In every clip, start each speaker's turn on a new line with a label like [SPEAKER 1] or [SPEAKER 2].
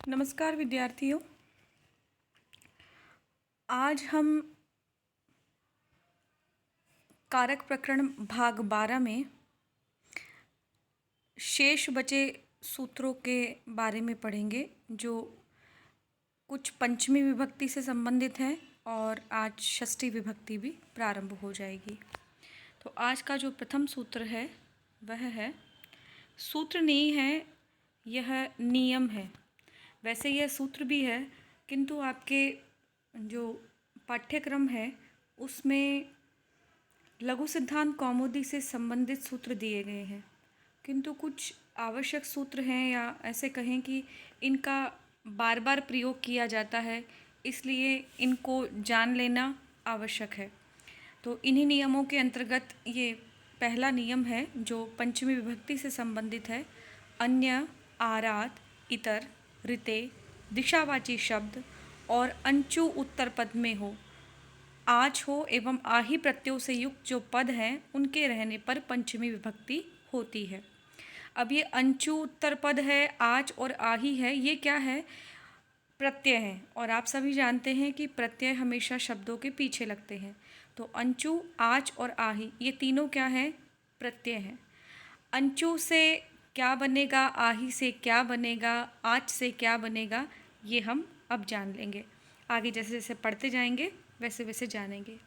[SPEAKER 1] नमस्कार विद्यार्थियों। आज हम कारक प्रकरण भाग 12 में शेष बचे सूत्रों के बारे में पढ़ेंगे, जो कुछ पंचमी विभक्ति से संबंधित हैं और आज षष्ठी विभक्ति भी प्रारंभ हो जाएगी। तो आज का जो प्रथम सूत्र है वह है, सूत्र नहीं है, यह नियम है। वैसे यह सूत्र भी है, किंतु आपके जो पाठ्यक्रम है उसमें लघु सिद्धांत कौमुदी से संबंधित सूत्र दिए गए हैं, किंतु कुछ आवश्यक सूत्र हैं, या ऐसे कहें कि इनका बार बार प्रयोग किया जाता है, इसलिए इनको जान लेना आवश्यक है। तो इन्हीं नियमों के अंतर्गत ये पहला नियम है जो पंचमी विभक्ति से संबंधित है। अन्य, आरात, इतर, ऋते, दिशावाची शब्द और अंचु उत्तर पद में हो, आच हो एवं आही प्रत्ययों से युक्त जो पद हैं उनके रहने पर पंचमी विभक्ति होती है। अब ये अंचु उत्तर पद है, आच और आही है, ये क्या है? प्रत्यय हैं, और आप सभी जानते हैं कि प्रत्यय हमेशा शब्दों के पीछे लगते हैं। तो अंचु, आच और आही ये तीनों क्या हैं? प्रत्यय हैं। अंचु से क्या बनेगा, आही से क्या बनेगा, आच से क्या बनेगा, ये हम अब जान लेंगे। आगे जैसे जैसे पढ़ते जाएंगे वैसे वैसे जानेंगे।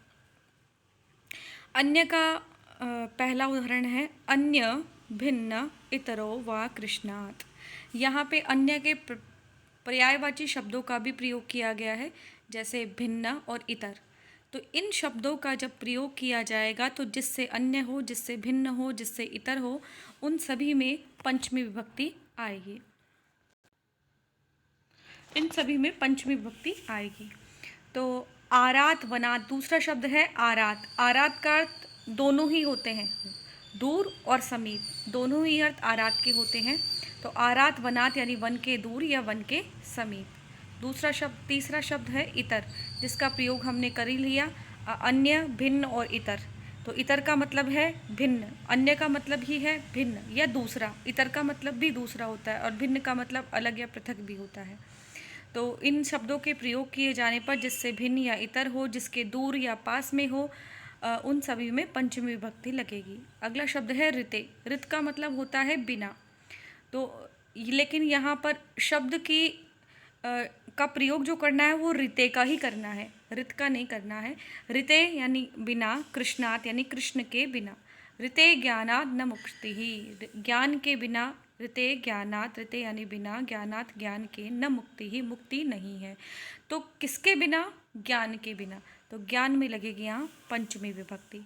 [SPEAKER 1] अन्य का पहला उदाहरण है अन्य भिन्न इतरो व कृष्णात्। यहाँ पे अन्य के पर्यायवाची शब्दों का भी प्रयोग किया गया है, जैसे भिन्न और इतर। तो इन शब्दों का जब प्रयोग किया जाएगा तो जिससे अन्य हो, जिससे भिन्न हो, जिससे इतर हो, उन सभी में पंचमी विभक्ति आएगी। इन सभी में पंचमी विभक्ति आएगी। तो आरात वनात दूसरा शब्द है आरात। आरात का अर्थ दोनों ही होते हैं, दूर और समीप, दोनों ही अर्थ आरात के होते हैं। तो आरात वनात यानी वन के दूर या वन के समीप। तीसरा शब्द है इतर, जिसका प्रयोग हमने कर ही लिया, अन्य, भिन्न और इतर। तो इतर का मतलब है भिन्न, अन्य का मतलब ही है भिन्न या दूसरा, इतर का मतलब भी दूसरा होता है और भिन्न का मतलब अलग या पृथक भी होता है। तो इन शब्दों के प्रयोग किए जाने पर जिससे भिन्न या इतर हो, जिसके दूर या पास में हो, उन सभी में पंचमी विभक्ति लगेगी। अगला शब्द है ऋते। ऋत का मतलब होता है बिना। तो लेकिन यहाँ पर शब्द की का प्रयोग जो करना है वो ऋते का ही करना है, ऋत का नहीं करना है। ऋते यानी बिना, कृष्णात यानी कृष्ण के बिना। ऋते ज्ञानात् न मुक्ति ही, ज्ञान के बिना। ऋते ज्ञानात्, ऋते यानी बिना, ज्ञानात् ज्ञान के, न मुक्ति ही मुक्ति नहीं है। तो किसके बिना? ज्ञान के बिना। तो ज्ञान में लगेगी यहाँ पंचमी विभक्ति।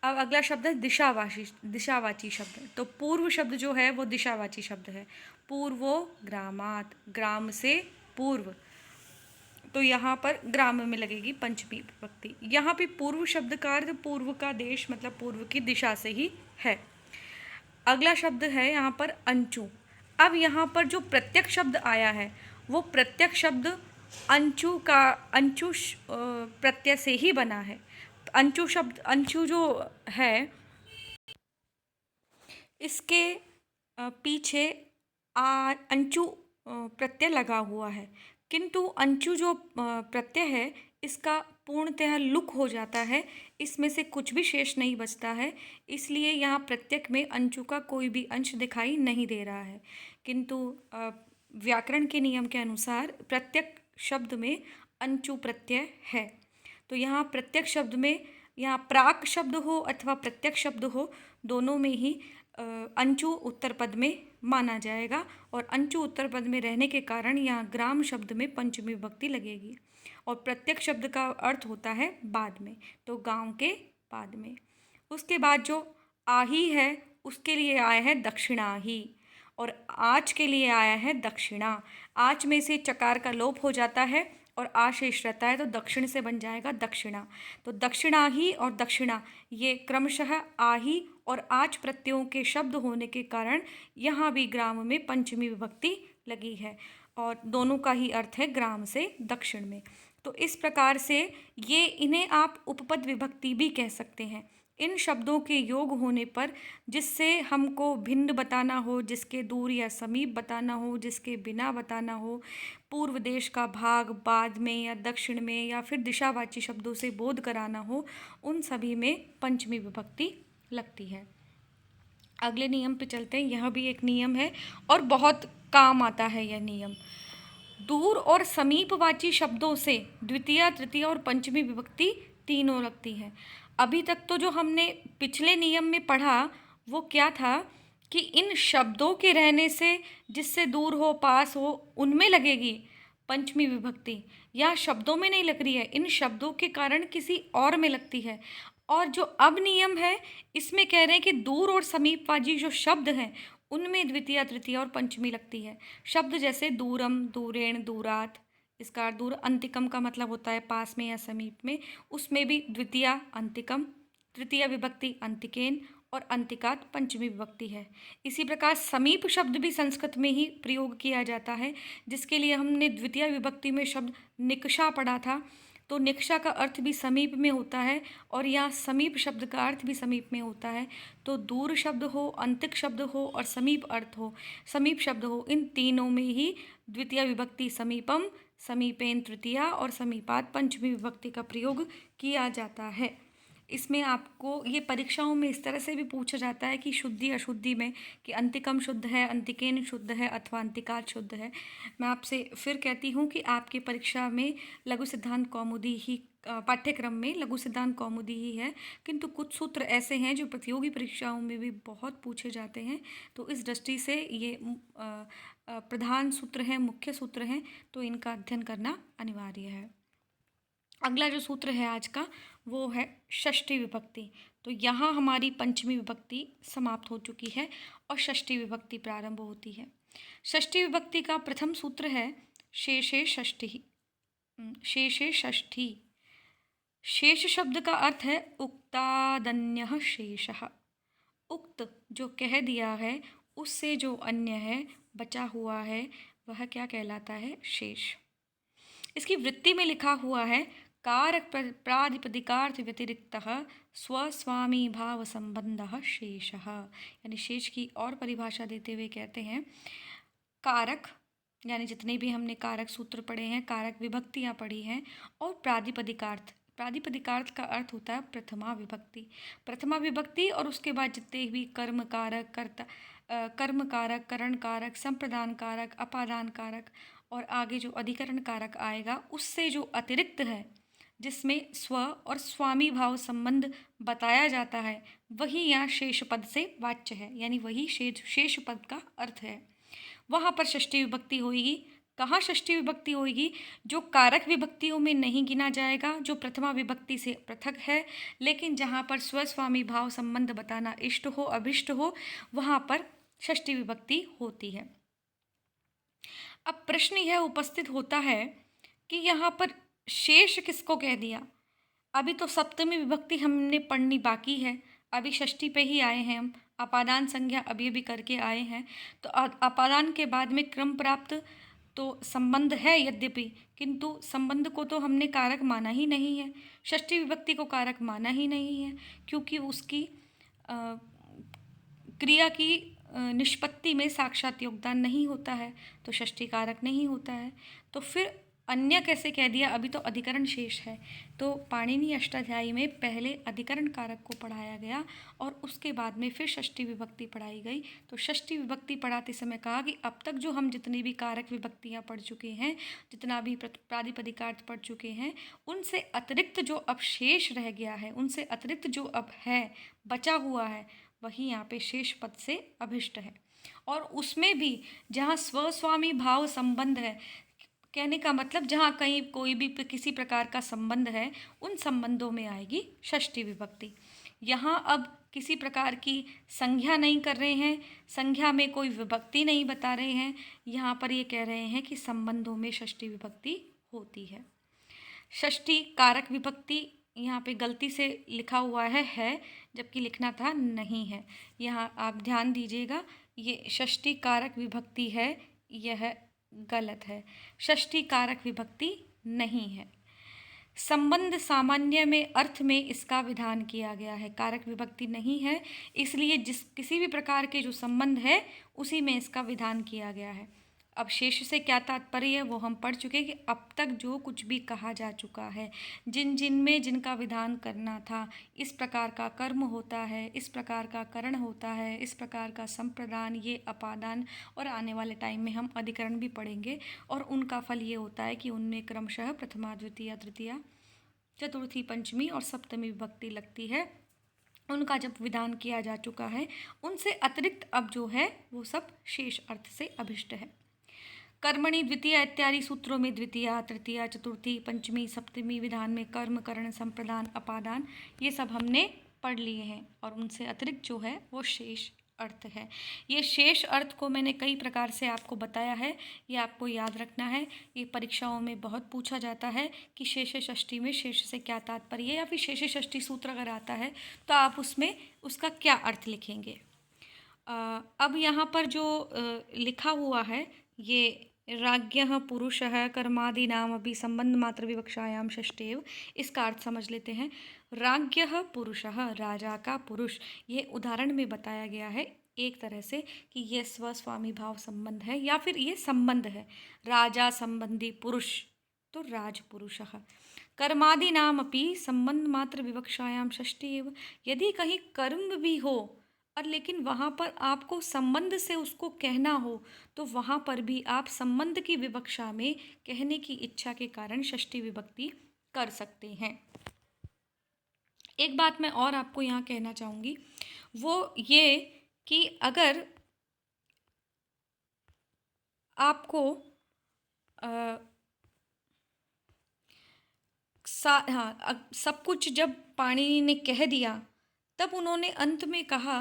[SPEAKER 1] अब अगला शब्द है दिशावाची शब्द। तो पूर्व शब्द जो है वो दिशावाची शब्द है। पूर्वो ग्रामात्, ग्राम से पूर्व। तो यहाँ पर ग्राम में लगेगी पंचमी विभक्ति। यहाँ पे पूर्व शब्द का अर्थ पूर्व का देश, मतलब पूर्व की दिशा से ही है। अगला शब्द है यहाँ पर अंचु। अब यहाँ पर जो प्रत्यक्ष शब्द आया है वो प्रत्यक्ष शब्द अंचु प्रत्यय से ही बना है। अंचु शब्द, अंचु जो है इसके पीछे अंचु प्रत्यय लगा हुआ है, किंतु अंचु जो प्रत्यय है इसका पूर्णतः लुक हो जाता है, इसमें से कुछ भी शेष नहीं बचता है, इसलिए यहाँ प्रत्यय में अंचु का कोई भी अंश दिखाई नहीं दे रहा है। किंतु व्याकरण के नियम के अनुसार प्रत्यय शब्द में अंचु प्रत्यय है। तो यहाँ प्रत्यय शब्द में, यहाँ प्राक शब्द हो अथवा प्रत्यय शब्द हो, दोनों में ही अंचु उत्तर पद में माना जाएगा, और अंचु उत्तर पद में रहने के कारण यहाँ ग्राम शब्द में पंचमी विभक्ति लगेगी। और प्रत्यक्ष शब्द का अर्थ होता है बाद में, तो गांव के बाद में। उसके बाद जो आही है उसके लिए आया है दक्षिणाही, और आच के लिए आया है दक्षिणा। आच में से चकार का लोप हो जाता है और आ शेष रहता है, तो दक्षिण से बन जाएगा दक्षिणा। तो दक्षिणाही और दक्षिणा ये क्रमशः आही और आच प्रत्ययों के शब्द होने के कारण यहाँ भी ग्राम में पंचमी विभक्ति लगी है, और दोनों का ही अर्थ है ग्राम से दक्षिण में। तो इस प्रकार से इन्हें आप उपपद विभक्ति भी कह सकते हैं, इन शब्दों के योग होने पर जिससे हमको भिन्न बताना हो, जिसके दूर या समीप बताना हो, जिसके बिना बताना हो, पूर्व देश का भाग बाद में या दक्षिण में या फिर दिशावाची शब्दों से बोध कराना हो, उन सभी में पंचमी विभक्ति लगती है। अगले नियम पे चलते हैं। यह भी एक नियम है और बहुत काम आता है यह नियम। दूर और समीपवाची शब्दों से द्वितीय, तृतीय और पंचमी विभक्ति तीनों लगती है। अभी तक तो जो हमने पिछले नियम में पढ़ा वो क्या था कि इन शब्दों के रहने से जिससे दूर हो, पास हो, उनमें लगेगी पंचमी विभक्ति, या शब्दों में नहीं लग रही है, इन शब्दों के कारण किसी और में लगती है। और जो अब नियम है इसमें कह रहे हैं कि दूर और समीपवाची जो शब्द हैं उनमें द्वितीय, तृतीय और पंचमी लगती है। शब्द जैसे दूरम, दूरेण, दूरात, इसका दूर, अंतिकम का मतलब होता है पास में या समीप में, उसमें भी द्वितीय अंतिकम, तृतीय विभक्ति अंतिकेन और अंतिकात पंचमी विभक्ति है। इसी प्रकार समीप शब्द भी संस्कृत में ही प्रयोग किया जाता है, जिसके लिए हमने द्वितीय विभक्ति में शब्द निकषा पढ़ा था। तो निकषा का अर्थ भी समीप में होता है और यहाँ समीप शब्द का अर्थ भी समीप में होता है। तो दूर शब्द हो, अंतिक शब्द हो और समीप अर्थ हो, समीप शब्द हो, इन तीनों में ही द्वितीय विभक्ति समीपम, समीपेन तृतीया और समीपात पंचमी विभक्ति का प्रयोग किया जाता है। इसमें आपको ये परीक्षाओं में इस तरह से भी पूछा जाता है कि शुद्धि अशुद्धि में कि अंतिकम शुद्ध है, अंतिकेन शुद्ध है अथवा अंतिकात शुद्ध है। मैं आपसे फिर कहती हूँ कि आपकी परीक्षा में लघु सिद्धांत कौमुदी ही पाठ्यक्रम में लघु सिद्धांत कौमुदी ही है, किंतु कुछ सूत्र ऐसे हैं जो प्रतियोगी परीक्षाओं में भी बहुत पूछे जाते हैं। तो इस दृष्टि से ये प्रधान सूत्र हैं, मुख्य सूत्र हैं, तो इनका अध्ययन करना अनिवार्य है। अगला जो सूत्र है आज का वो है षष्ठी विभक्ति। तो यहाँ हमारी पंचमी विभक्ति समाप्त हो चुकी है और षष्ठी विभक्ति प्रारंभ होती है। षष्ठी विभक्ति का प्रथम सूत्र है शेषे षष्ठी। शेषे षष्ठी, शेष शब्द का अर्थ है उक्तादन्यः शेषः। उक्त जो कह दिया है उससे जो अन्य है, बचा हुआ है, वह क्या कहलाता है? शेष। इसकी वृत्ति में लिखा हुआ है कारक प्रातिपदिकार्थ व्यतिरिक्तः स्वस्वामी भाव संबंधः शेषः। यानी शेष की और परिभाषा देते हुए कहते हैं कारक, यानी जितने भी हमने कारक सूत्र पढ़े हैं, कारक विभक्तियाँ पढ़ी हैं, और प्रातिपदिकार्थ। प्रातिपदिकार्थ का अर्थ होता है प्रथमा विभक्ति। प्रथमा विभक्ति और उसके बाद जितने भी कर्म कारक, कर्ता, कर्म कारक, करण कारक, संप्रदान कारक, अपादान कारक और आगे जो अधिकरण कारक आएगा उससे जो अतिरिक्त है, जिसमें स्व और स्वामी भाव संबंध बताया जाता है, वही यहाँ शेष पद से वाच्य है, यानी वही शेष पद का अर्थ है। वहाँ पर षष्ठी विभक्ति होगी। कहाँ षष्ठी विभक्ति होगी? जो कारक विभक्तियों में नहीं गिना जाएगा, जो प्रथमा विभक्ति से पृथक है, लेकिन जहाँ पर स्वस्वामी भाव संबंध बताना इष्ट हो, अभिष्ट हो, वहाँ पर षष्ठी विभक्ति होती है। अब प्रश्न यह उपस्थित होता है कि यहाँ पर शेष किसको कह दिया? अभी तो सप्तमी विभक्ति हमने पढ़नी बाकी है, अभी षष्ठी पे ही आए हैं हम, अपादान संज्ञा अभी भी करके आए हैं। तो अपादान के बाद में क्रम प्राप्त तो संबंध है यद्यपि, किंतु संबंध को तो हमने कारक माना ही नहीं है, षष्ठी विभक्ति को कारक माना ही नहीं है, क्योंकि उसकी क्रिया की निष्पत्ति में साक्षात योगदान नहीं होता है, तो षष्ठी कारक नहीं होता है। तो फिर अन्य कैसे कह दिया? अभी तो अधिकरण शेष है। तो पाणिनि अष्टाध्यायी में पहले अधिकरण कारक को पढ़ाया गया और उसके बाद में फिर षष्ठी विभक्ति पढ़ाई गई। तो षष्ठी विभक्ति पढ़ाते समय कहा कि अब तक जो हम जितनी भी कारक विभक्तियाँ पढ़ चुके हैं, जितना भी प्रातिपदिकार्थ पढ़ चुके हैं, उनसे अतिरिक्त जो अब शेष रह गया है, उनसे अतिरिक्त जो अब है, बचा हुआ है, वही यहाँ पे शेष पद से अभिष्ट है। और उसमें भी जहाँ स्वस्वामी भाव संबंध है, कहने का मतलब जहाँ कहीं कोई भी किसी प्रकार का संबंध है, उन संबंधों में आएगी षष्ठी विभक्ति। यहाँ अब किसी प्रकार की संज्ञा नहीं कर रहे हैं, संज्ञा में कोई विभक्ति नहीं बता रहे हैं, यहाँ पर ये कह रहे हैं कि संबंधों में षष्ठी विभक्ति होती है। षष्ठी कारक विभक्ति यहाँ पे गलती से लिखा हुआ है, जबकि लिखना था नहीं है। यहाँ आप ध्यान दीजिएगा, ये षष्ठी कारक विभक्ति है, यह गलत है, षष्ठी कारक विभक्ति नहीं है। संबंध सामान्य में अर्थ में इसका विधान किया गया है, कारक विभक्ति नहीं है, इसलिए जिस किसी भी प्रकार के जो संबंध है उसी में इसका विधान किया गया है। अब शेष से क्या तात्पर्य है वो हम पढ़ चुके कि अब तक जो कुछ भी कहा जा चुका है, जिनमें जिनका विधान करना था, इस प्रकार का कर्म होता है, इस प्रकार का करण होता है, इस प्रकार का संप्रदान, ये अपादान, और आने वाले टाइम में हम अधिकरण भी पढ़ेंगे और उनका फल ये होता है कि उनमें क्रमशः प्रथमा, द्वितीया, तृतीया, चतुर्थी, पंचमी और सप्तमी विभक्ति लगती है। उनका जब विधान किया जा चुका है, उनसे अतिरिक्त अब जो है वो सब शेष अर्थ से अभिष्ट है। कर्मणि द्वितीया इत्यादि सूत्रों में द्वितीया, तृतीया, चतुर्थी, पंचमी, सप्तमी विधान में कर्म, करण, संप्रदान, अपादान ये सब हमने पढ़ लिए हैं और उनसे अतिरिक्त जो है वो शेष अर्थ है। ये शेष अर्थ को मैंने कई प्रकार से आपको बताया है, ये आपको याद रखना है। ये परीक्षाओं में बहुत पूछा जाता है कि शेष षष्ठी में शेष से क्या तात्पर्य है, या फिर शेष षष्ठी सूत्र अगर आता है तो आप उसमें उसका क्या अर्थ लिखेंगे। अब यहाँ पर जो लिखा हुआ है ये राज्ञः पुरुषः कर्मादीनामपि संबंध मात्र विवक्षायाम षष्ठेव, इसका अर्थ समझ लेते हैं। राज्ञः पुरुषः, राजा का पुरुष, ये उदाहरण में बताया गया है एक तरह से कि ये स्वस्वामी भाव संबंध है या फिर ये संबंध है, राजा संबंधी पुरुष तो राजपुरुषः। कर्मादीनामपि संबंध मात्र विवक्षायाम षष्ठेव, यदि कहीं कर्म भी हो और लेकिन वहाँ पर आपको संबंध से उसको कहना हो तो वहाँ पर भी आप संबंध की विवक्षा में कहने की इच्छा के कारण षष्ठी विभक्ति कर सकते हैं। एक बात मैं और आपको यहाँ कहना चाहूँगी, वो ये कि अगर आपको सब कुछ जब पाणिनि ने कह दिया तब उन्होंने अंत में कहा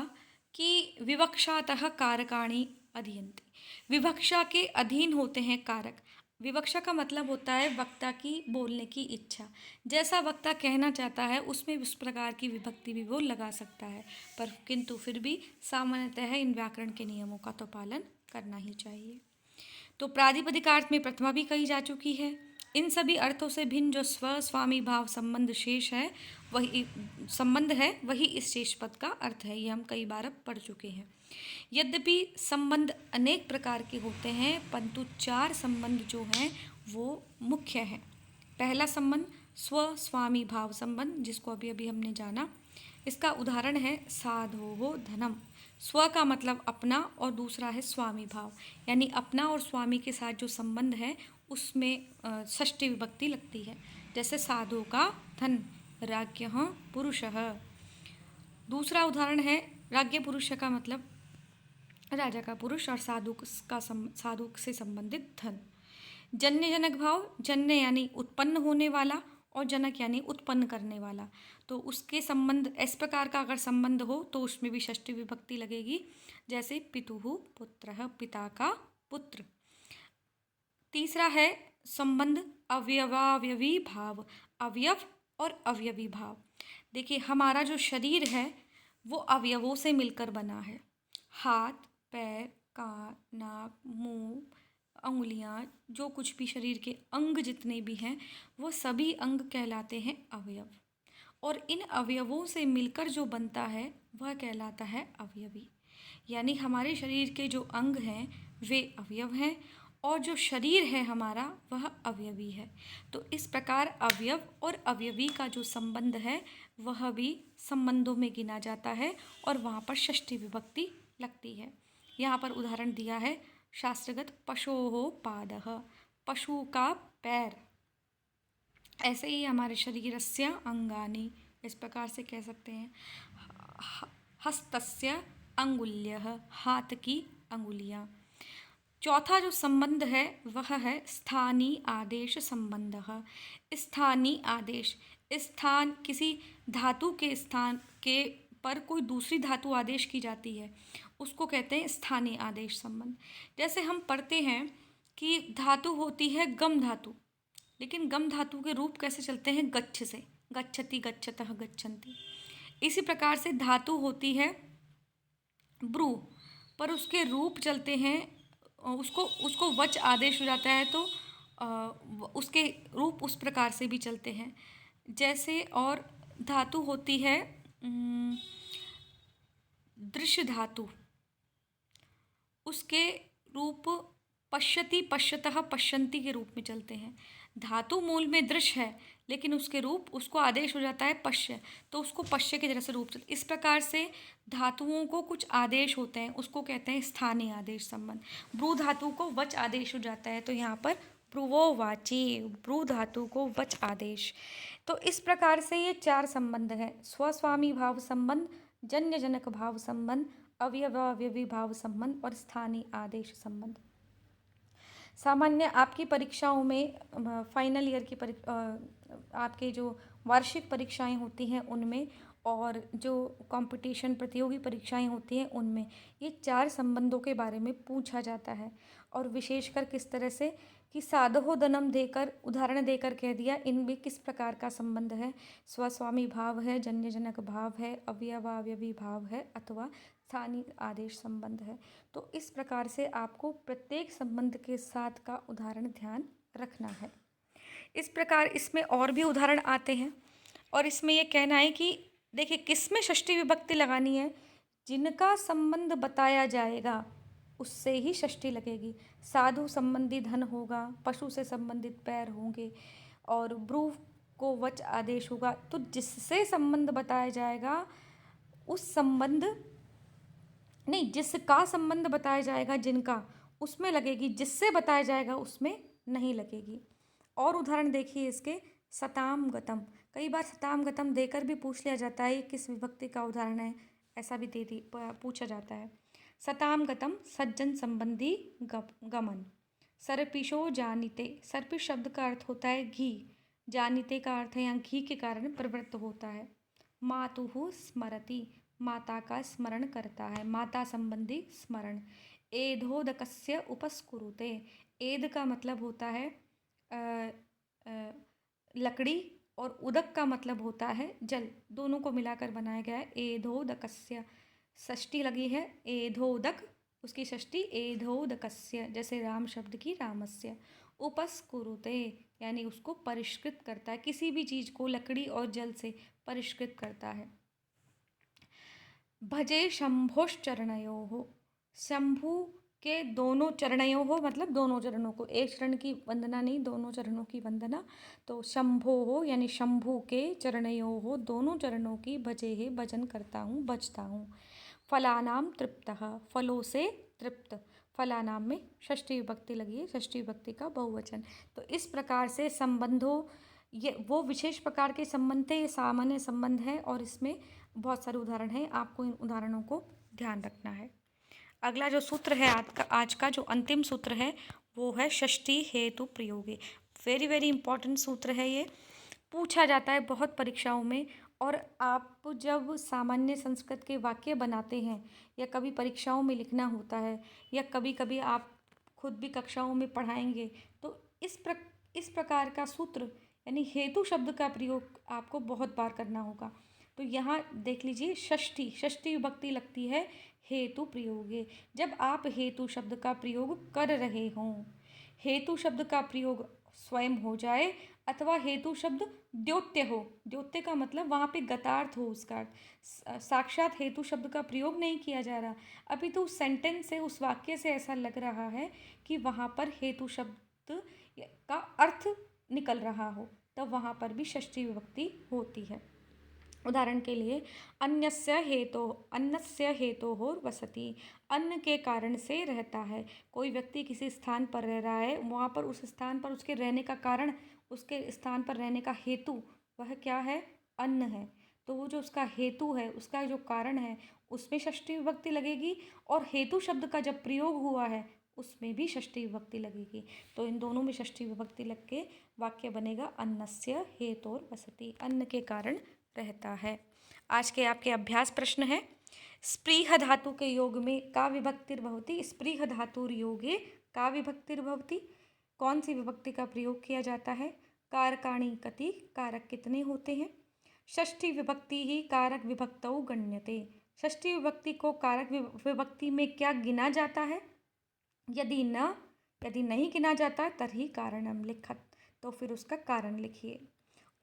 [SPEAKER 1] कि विवक्षातः कारकाणि अधीयन्ते, विवक्षा के अधीन होते हैं कारक। विवक्षा का मतलब होता है वक्ता की बोलने की इच्छा, जैसा वक्ता कहना चाहता है उसमें उस प्रकार की विभक्ति भी वो लगा सकता है, पर किंतु फिर भी सामान्यतः इन व्याकरण के नियमों का तो पालन करना ही चाहिए। तो प्रातिपदिकार्थ में प्रथमा भी कही जा चुकी है। इन सभी अर्थों से भिन्न जो स्व स्वामी भाव संबंध शेष है वही संबंध है, वही इस शेष पद का अर्थ है। ये हम कई बार अब पढ़ चुके हैं। यद्यपि संबंध अनेक प्रकार के होते हैं, परंतु 4 संबंध जो हैं वो मुख्य हैं। पहला संबंध स्व स्वामी भाव संबंध, जिसको अभी अभी हमने जाना। इसका उदाहरण है साधोः धनम। स्व का मतलब अपना और दूसरा है स्वामी भाव, यानी अपना और स्वामी के साथ जो संबंध है उसमें षष्ठी विभक्ति लगती है। जैसे साधु का धन, राज्ञः पुरुषः। दूसरा उदाहरण है राज्ञ पुरुष का मतलब राजा का पुरुष और साधु से संबंधित धन। जन्य जनक भाव, जन्य यानी उत्पन्न होने वाला और जनक यानी उत्पन्न करने वाला, तो उसके संबंध इस प्रकार का अगर संबंध हो तो उसमें भी षष्ठी विभक्ति लगेगी। जैसे पितुः पुत्रः, पिता का पुत्र। तीसरा है संबंध अवयवावयवी भाव, अवयव और अवयवी भाव। देखिए हमारा जो शरीर है वो अवयवों से मिलकर बना है। हाथ, पैर, कान, नाक, मुंह, अंगुलियां, जो कुछ भी शरीर के अंग जितने भी हैं वो सभी अंग कहलाते हैं अवयव, और इन अवयवों से मिलकर जो बनता है वह कहलाता है अवयवी। यानी हमारे शरीर के जो अंग हैं वे अवयव हैं और जो शरीर है हमारा वह अवयवी है। तो इस प्रकार अवयव और अवयवी का जो संबंध है वह भी संबंधों में गिना जाता है और वहाँ पर षष्ठी विभक्ति लगती है। यहाँ पर उदाहरण दिया है शास्त्रगत पशोः पादः, पशु का पैर। ऐसे ही हमारे शरीरस्य अंगानि, इस प्रकार से कह सकते हैं। हस्तस्य अंगुल्यः, हाथ की अंगुलियाँ। चौथा जो संबंध है वह है स्थानीय आदेश संबंधः। स्थानीय आदेश, स्थान किसी धातु के स्थान के पर कोई दूसरी धातु आदेश की जाती है उसको कहते हैं स्थानीय आदेश संबंध। जैसे हम पढ़ते हैं कि धातु होती है गम धातु, लेकिन गम धातु के रूप कैसे चलते हैं गच्छ से, गच्छति, गच्छतः, गच्छन्ति। इसी प्रकार से धातु होती है ब्रू, पर उसके रूप चलते हैं, उसको वच आदेश हो जाता है तो उसके रूप उस प्रकार से भी चलते हैं। जैसे और धातु होती है दृश्य धातु, उसके रूप पश्यति, पश्यतः, पश्यन्ति के रूप में चलते हैं। धातु मूल में दृश्य है, लेकिन उसके रूप उसको आदेश हो जाता है पश्य, तो उसको पश्य की तरह से रूप चलते। इस प्रकार से धातुओं को कुछ आदेश होते हैं, उसको कहते हैं स्थानीय आदेश संबंध। भ्रू धातु को वच आदेश हो जाता है, तो यहाँ पर भ्रुवो वाची, भ्रू धातु को वच आदेश। तो इस प्रकार से ये 4 संबंध हैं: स्वस्वामी भाव संबंध, जन्य जनक भाव संबंध, अवयवावयवी भाव संबंध और स्थानीय आदेश संबंध। सामान्य आपकी परीक्षाओं में फाइनल ईयर की आपके जो वार्षिक परीक्षाएं होती हैं उनमें, और जो कंपटीशन प्रतियोगी परीक्षाएं होती हैं उनमें, ये 4 संबंधों के बारे में पूछा जाता है। और विशेषकर किस तरह से कि साधोदनम देकर, उदाहरण देकर कह दिया इनमें किस प्रकार का संबंध है, स्वस्वामी भाव है, जन्यजनक भाव है, अवयवावयवी भाव है अथवा स्थानीय आदेश संबंध है। तो इस प्रकार से आपको प्रत्येक संबंध के साथ का उदाहरण ध्यान रखना है। इस प्रकार इसमें और भी उदाहरण आते हैं, और इसमें यह कहना है कि देखिए किस में षष्ठी विभक्ति लगानी है, जिनका संबंध बताया जाएगा उससे ही षष्ठी लगेगी। साधु संबंधी धन होगा, पशु से संबंधित पैर होंगे, और ब्रू को वच आदेश होगा, तो जिससे संबंध बताया जाएगा उस संबंध नहीं, जिसका संबंध बताया जाएगा जिनका, उसमें लगेगी, जिससे बताया जाएगा उसमें नहीं लगेगी। और उदाहरण देखिए इसके, सताम गतम, कई बार सताम गतम देकर भी पूछ लिया जाता है किस विभक्ति का उदाहरण है, ऐसा भी पूछा जाता है। सताम गतम सज्जन संबंधी गमन। सर्पिशो जानिते, सर्पिश शब्द का अर्थ होता है घी, जानिते का अर्थ है यहाँ घी के कारण प्रवृत्त होता है। मातुः स्मरति, माता का स्मरण करता है, माता संबंधी स्मरण। एधोदकस्य उपस्कुरुते, एध का मतलब होता है लकड़ी, और उदक का मतलब होता है जल, दोनों को मिलाकर बनाया गया है एधोदकस्य। षष्ठी लगी है एधोदक, उसकी षष्ठी एधोदकस्य, जैसे राम शब्द की रामस्य। उपस्कुरुते यानी उसको परिष्कृत करता है, किसी भी चीज़ को लकड़ी और जल से परिष्कृत करता है। भजे शंभोश्चरणयोः, शंभु के दोनों चरणयोः मतलब दोनों चरणों को, एक चरण की वंदना नहीं, दोनों चरणों की वंदना। तो शंभोः यानी शंभु के, चरणयोः दोनों चरणों की, भजे है भजन करता हूँ, बजता हूँ। फलानाम तृप्तः, फलों से तृप्त, फलानाम में षष्ठी विभक्ति लगी है, षष्ठी विभक्ति का बहुवचन। तो इस प्रकार से संबंधों, ये वो विशेष प्रकार के संबंध थे, ये सामान्य संबंध है, और इसमें बहुत सारे उदाहरण हैं, आपको इन उदाहरणों को ध्यान रखना है। अगला जो सूत्र है आज का जो अंतिम सूत्र है वो है षष्ठी हेतु प्रयोगे। वेरी वेरी इंपॉर्टेंट सूत्र है, ये पूछा जाता है बहुत परीक्षाओं में। और आप जब सामान्य संस्कृत के वाक्य बनाते हैं, या कभी परीक्षाओं में लिखना होता है, या कभी कभी आप खुद भी कक्षाओं में पढ़ाएंगे, तो इस प्रकार का सूत्र यानी हेतु शब्द का प्रयोग आपको बहुत बार करना होगा। तो यहाँ देख लीजिए, षष्ठी विभक्ति लगती है हेतु प्रयोगे। जब आप हेतु शब्द का प्रयोग कर रहे हों, हेतु शब्द का प्रयोग स्वयं हो जाए, अथवा हेतु शब्द द्योत्य हो, द्योत्य का मतलब वहाँ पे गतार्थ हो, उसका साक्षात हेतु शब्द का प्रयोग नहीं किया जा रहा, अभी तो उस सेंटेंस से, उस वाक्य से ऐसा लग रहा है कि वहाँ पर हेतु शब्द का अर्थ निकल रहा हो, तब वहाँ पर भी षष्ठी विभक्ति होती है। उदाहरण के लिए, अन्नस्य हेतोः वसति, अन्न के कारण से रहता है। कोई व्यक्ति किसी स्थान पर रह रहा है, वहाँ पर उस स्थान पर उसके रहने का कारण, उसके स्थान पर रहने का हेतु वह क्या है, अन्न है। तो वो जो उसका हेतु है, उसका जो कारण है, उसमें षष्ठी विभक्ति लगेगी, और हेतु शब्द का जब प्रयोग हुआ है उसमें भी षष्ठी विभक्ति लगेगी। तो इन दोनों में षष्ठी विभक्ति लग के वाक्य बनेगा अन्नस्य हेतोर वसति, अन्न के कारण रहता है। आज के आपके अभ्यास प्रश्न है, स्पृह धातु के योग में का विभक्तिर्भवति, स्पृह धातुर योगे का विभक्तिर्भवति, कौन सी विभक्ति का प्रयोग किया जाता है। कारकाणि कति, कारक कितने होते हैं। षष्ठी विभक्ति ही कारक विभक्तौ गण्यते, षष्ठी विभक्ति को कारक विभक्ति में क्या गिना जाता है। यदि न, यदि नहीं गिना जाता तर्हि कारणम लिखत, तो फिर उसका कारण लिखिए।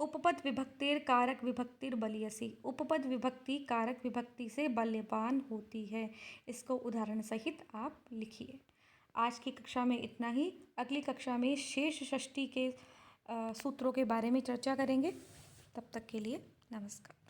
[SPEAKER 1] उपपद विभक्तिर कारक विभक्तिर बलियसी, उपपद विभक्ति कारक विभक्ति से बल्यवान होती है। इसको उदाहरण सहित आप लिखिए। आज की कक्षा में इतना ही। अगली कक्षा में शेष षष्ठी के सूत्रों के बारे में चर्चा करेंगे। तब तक के लिए नमस्कार।